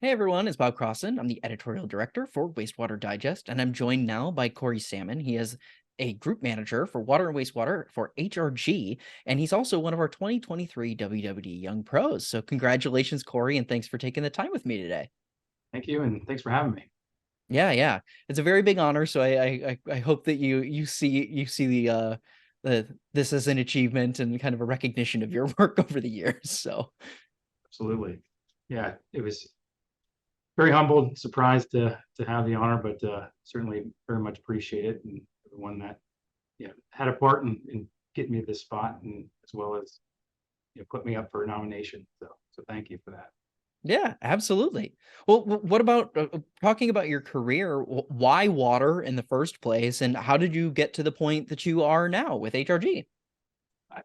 Hey everyone, it's Bob Crossan. I'm the editorial director for Wastewater Digest, and I'm joined now by Cory Salmon. He is a group manager for water and wastewater for HRG, and he's also one of our 2023 WWD Young Pros. So, congratulations, Cory, and thanks for taking the time with me today. Thank you, and thanks for having me. Yeah, it's a very big honor. So, I hope that you see the this as an achievement and kind of a recognition of your work over the years. So, Absolutely. Yeah, it was very humbled, surprised to have the honor, but certainly very much appreciate it, and everyone that had a part in getting me to this spot, and as well as put me up for a nomination. So thank you for that. yeah, absolutely. Well, what about talking about your career? Why water in the first place, and how did you get to the point that you are now with HRG?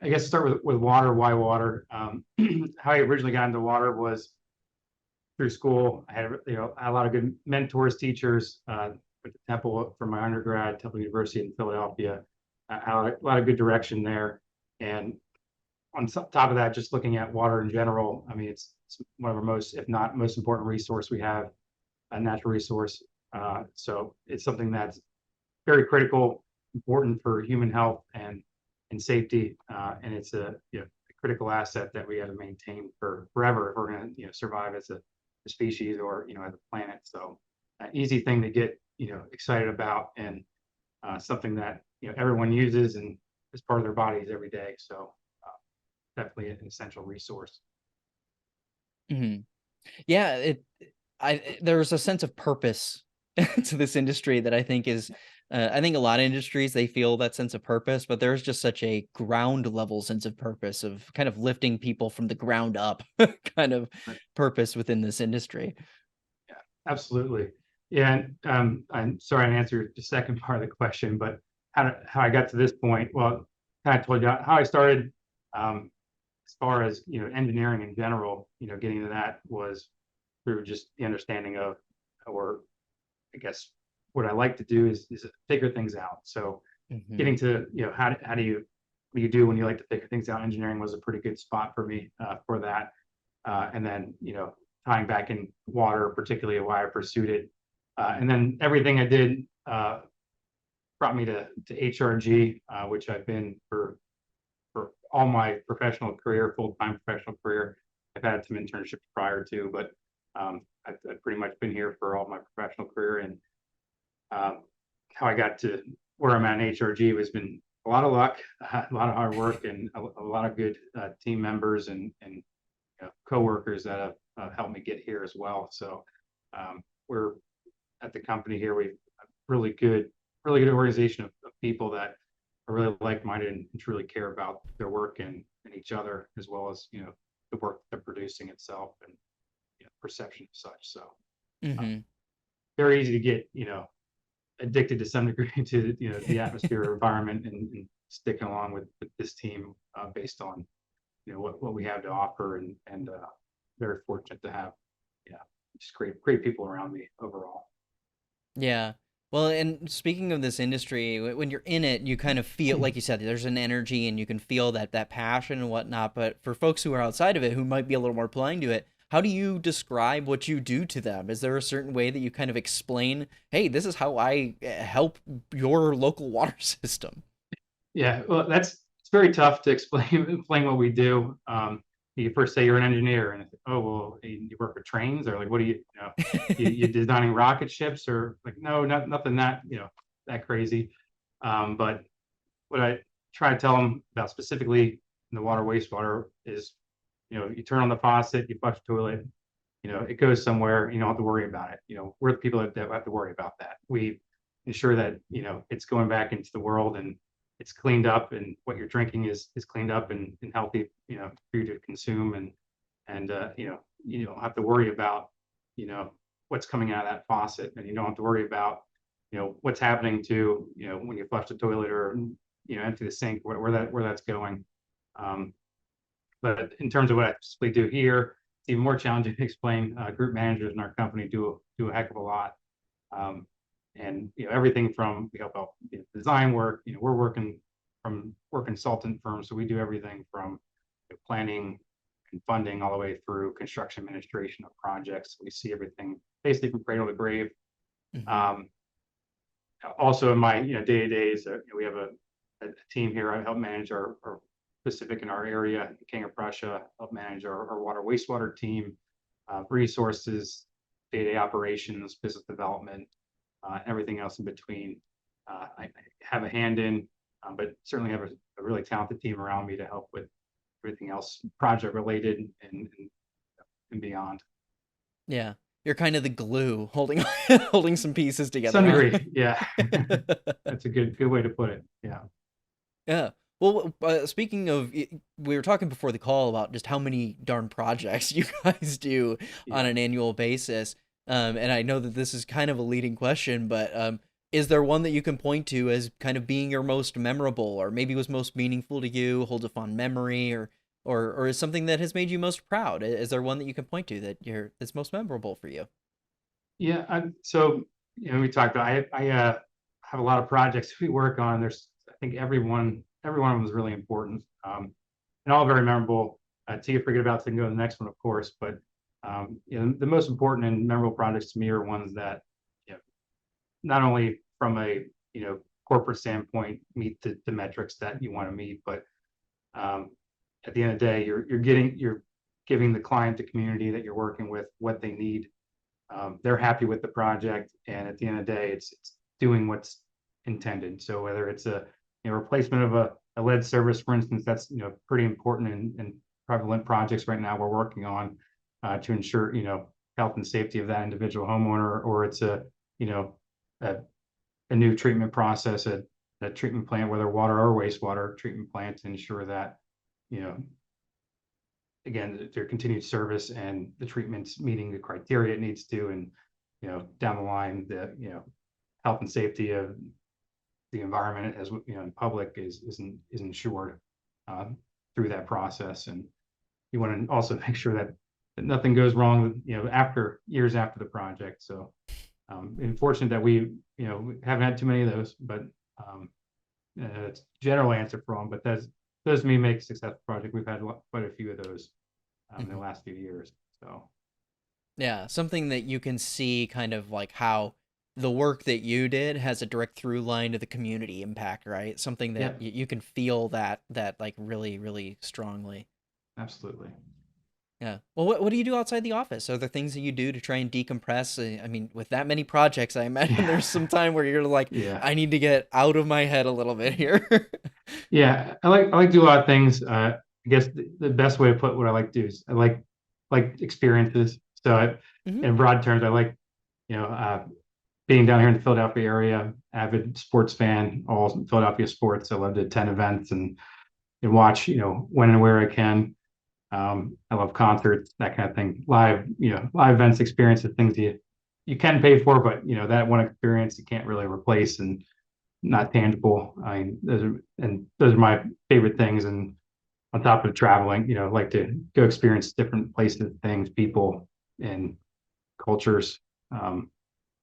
I guess start with water. Why water? How I originally got into water was through school. I had I had a lot of good mentors, teachers. At the Temple for my undergrad, Temple University in Philadelphia. I had a lot of good direction there, and on top of that, just looking at water in general, I mean, it's one of our most, if not most important resource we have, a natural resource. So it's something that's very critical, important for human health and safety, and it's a critical asset that we have to maintain for forever if we're going to survive as a species or as a planet. So easy thing to get excited about, and something that everyone uses and is part of their bodies every day. So definitely an essential resource. Mhm. Yeah, there's a sense of purpose to this industry that I think is. I think a lot of industries they feel that sense of purpose, but there's just such a ground level sense of purpose of kind of lifting people from the ground up, kind of Right. purpose within this industry. Yeah, absolutely. Yeah, and I'm sorry I answered the second part of the question, but how I got to this point. Well, kind of told you how I started. As far as engineering in general, getting to that was through just the understanding of, or I guess what I like to do is figure things out. So getting Hmm. to how do you what do you do when you like to figure things out? Engineering was a pretty good spot for me for that, and then tying back in water, particularly why I pursued it, and then everything I did brought me to HRG, which I've been for all my professional career, full time professional career. I've had some internships prior to, but I've pretty much been here for all my professional career. And how I got to where I'm at in HRG has been a lot of luck, a lot of hard work, and a lot of good team members and coworkers that have helped me get here as well. So we're at the company here. We've really good organization of people that are really like-minded and truly care about their work and each other, as well as the work they're producing itself and perception of such. So uh, Hmm. very easy to get addicted to some degree to the atmosphere or environment, and sticking along with this team based on what we have to offer, and very fortunate to have yeah just great people around me overall. Yeah. Well, and speaking of this industry, when you're in it, you kind of feel, like you said, there's an energy and you can feel that passion and whatnot. But for folks who are outside of it, who might be a little more blind to it, how do you describe what you do to them? Is there a certain way that you kind of explain, hey, this is how I help your local water system? Yeah, well, it's very tough to explain explain what we do. You first say you're an engineer, and oh well, you work with trains, or like what do you designing rocket ships, or like no, nothing that that crazy. But what I try to tell them about specifically in the water wastewater is, you turn on the faucet, you flush the toilet, it goes somewhere, you don't have to worry about it. We're the people that have to worry about that. We ensure that it's going back into the world, and it's cleaned up, and what you're drinking is cleaned up and healthy, for you to consume, and you don't have to worry about you know what's coming out of that faucet, and you don't have to worry about what's happening to when you flush the toilet or empty the sink, where that's going. Um, but in terms of what I specifically do here, it's even more challenging to explain. Group managers in our company do a heck of a lot, um, and everything from we help out design work. We're working from we're consultant firms, so we do everything from planning, and funding all the way through construction administration of projects. We see everything basically from cradle to grave. Hmm. Um, Also in my day-to-days, we have a team here. I help manage our Pacific in our area, King of Prussia, help manage our water wastewater team, resources, day-to-day operations, business development, everything else in between. I have a hand in, but certainly have a really talented team around me to help with everything else project related and beyond. Yeah. You're kind of the glue holding holding some pieces To some together, degree, yeah. huh? That's a good way to put it. Yeah. Yeah. Well, speaking of, we were talking before the call about just how many darn projects you guys do on Yeah. an annual basis. And I know that this is kind of a leading question, but is there one that you can point to as kind of being your most memorable, or maybe was most meaningful to you, holds a fond memory, or is something that has made you most proud? Is there one that you can point to that's most memorable for you? Yeah. So, we talked about, I have a lot of projects we work on. There's, I think every one of them is really important, and all very memorable. To get forget about, so can go to the next one, of course. But, the most important and memorable projects to me are ones that, you know, not only from a, corporate standpoint, meet the metrics that you want to meet, but, um, at the end of the day, you're giving the client, the community that you're working with, what they need. They're happy with the project, and at the end of the day, it's doing what's intended. So whether it's a replacement of a lead service, for instance, that's pretty important and prevalent projects right now we're working on, to ensure health and safety of that individual homeowner, or it's you know a, a new treatment process, a treatment plant, whether water or wastewater treatment plant, to ensure that you know again, their continued service and the treatment's meeting the criteria it needs to, and down the line, the health and safety of the environment, as in public, is ensured, um, through that process. And you want to also make sure that nothing goes wrong, after years after the project. So, and fortunate that we haven't had too many of those, but, it's general answer for them, but those to me make a successful project. We've had quite a few of those, in the Mhm. last few years. So Yeah, something that you can see kind of like how the work that you did has a direct through line to the community impact, right? Something that yeah, you can feel that like really, really strongly. absolutely. Yeah. Well, what do you do outside the office? Are there things that you do to try and decompress? I mean, with that many projects, I imagine Yeah, there's some time where you're like, yeah, I need to get out of my head a little bit here. yeah. I like to do a lot of things. I guess the best way to put what I like to do is I like experiences. So Hmm. in broad terms, I like you know uh, being down here in the Philadelphia area. Avid sports fan, all Philadelphia sports. I love to attend events and watch when and where I can. I love concerts, that kind of thing. Live events, experiences, things you can pay for, but that one experience you can't really replace and not tangible. I mean, those are my favorite things. And on top of traveling, like to go experience different places, things, people, and cultures. Um,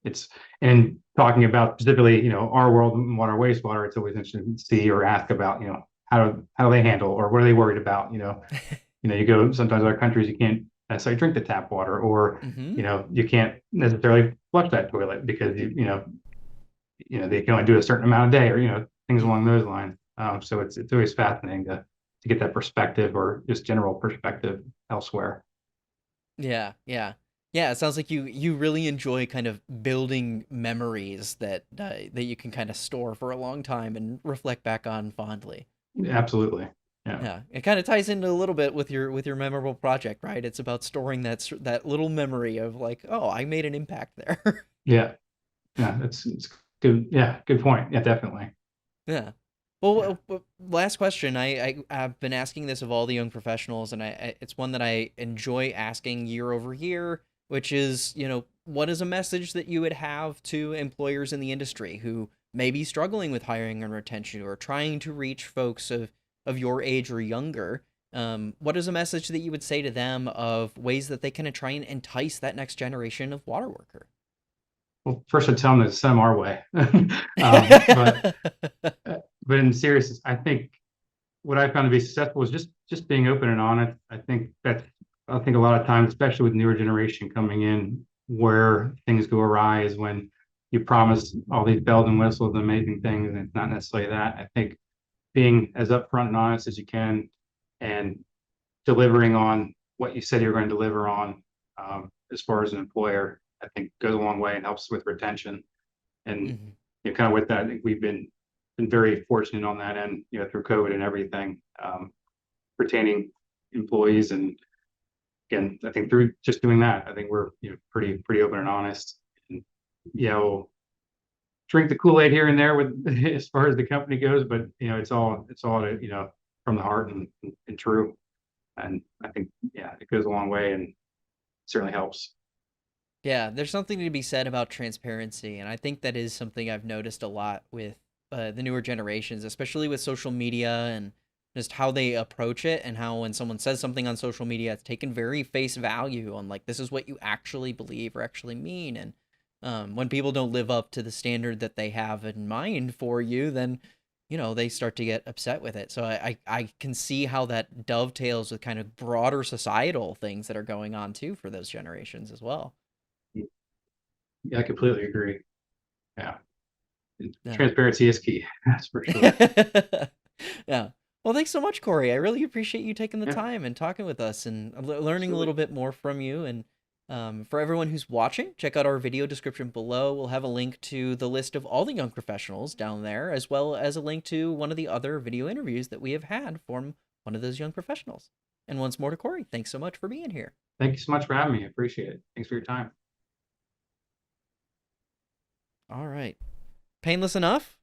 it's and talking about specifically, our world and water wastewater. It's always interesting to see or ask about, how do they handle, or what are they worried about? You go sometimes other countries, you can't necessarily drink the tap water, or Hmm. you can't necessarily flush that toilet because they can only do a certain amount a day, or things along Hmm. those lines. So it's always fascinating to get that perspective, or just general perspective elsewhere. Yeah, yeah. Yeah, it sounds like you really enjoy kind of building memories that you can kind of store for a long time and reflect back on fondly. Absolutely. Yeah. Yeah, it kind of ties into a little bit with your memorable project, right? It's about storing that little memory of like, oh, I made an impact there. Yeah. Yeah. It's good. Yeah. Good point. Yeah. Definitely. Yeah. Well, Yeah. last question. I've been asking this of all the young professionals, and it's one that I enjoy asking year over year, which is, what is a message that you would have to employers in the industry who may be struggling with hiring and retention, or trying to reach folks of your age or younger? What is a message that you would say to them of ways that they can try and entice that next generation of water worker? Well, first I tell them to send them our way. um, but but in seriousness, I think what I found to be successful is just being open and honest. I think a lot of times, especially with newer generation coming in, where things go awry is when you promise all these bells and whistles and amazing things, and it's not necessarily that. I think being as upfront and honest as you can, and delivering on what you said you're going to deliver on, as far as an employer, I think goes a long way and helps with retention. And Mhm. kind of with that, I think we've been very fortunate on that end, through COVID and everything, retaining employees. And again, I think through just doing that, I think we're pretty open and honest. And we'll drink the Kool-Aid here and there with as far as the company goes, but it's all from the heart and true. And I think it goes a long way and certainly helps. Yeah, there's something to be said about transparency, and I think that is something I've noticed a lot with the newer generations, especially with social media and just how they approach it, and how when someone says something on social media, it's taken very face value on like this is what you actually believe or actually mean, and when people don't live up to the standard that they have in mind for you, then they start to get upset with it. So I can see how that dovetails with kind of broader societal things that are going on too for those generations as well. Yeah, I completely agree. Yeah. Yeah. Transparency is key. That's for sure. Yeah. Well, thanks so much, Cory. I really appreciate you taking the Yeah, time and talking with us and learning a absolutely. little bit more from you. And for everyone who's watching, check out our video description below. We'll have a link to the list of all the young professionals down there, as well as a link to one of the other video interviews that we have had from one of those young professionals. And once more to Cory, thanks so much for being here. Thank you so much for having me. I appreciate it. Thanks for your time. All right. Painless enough?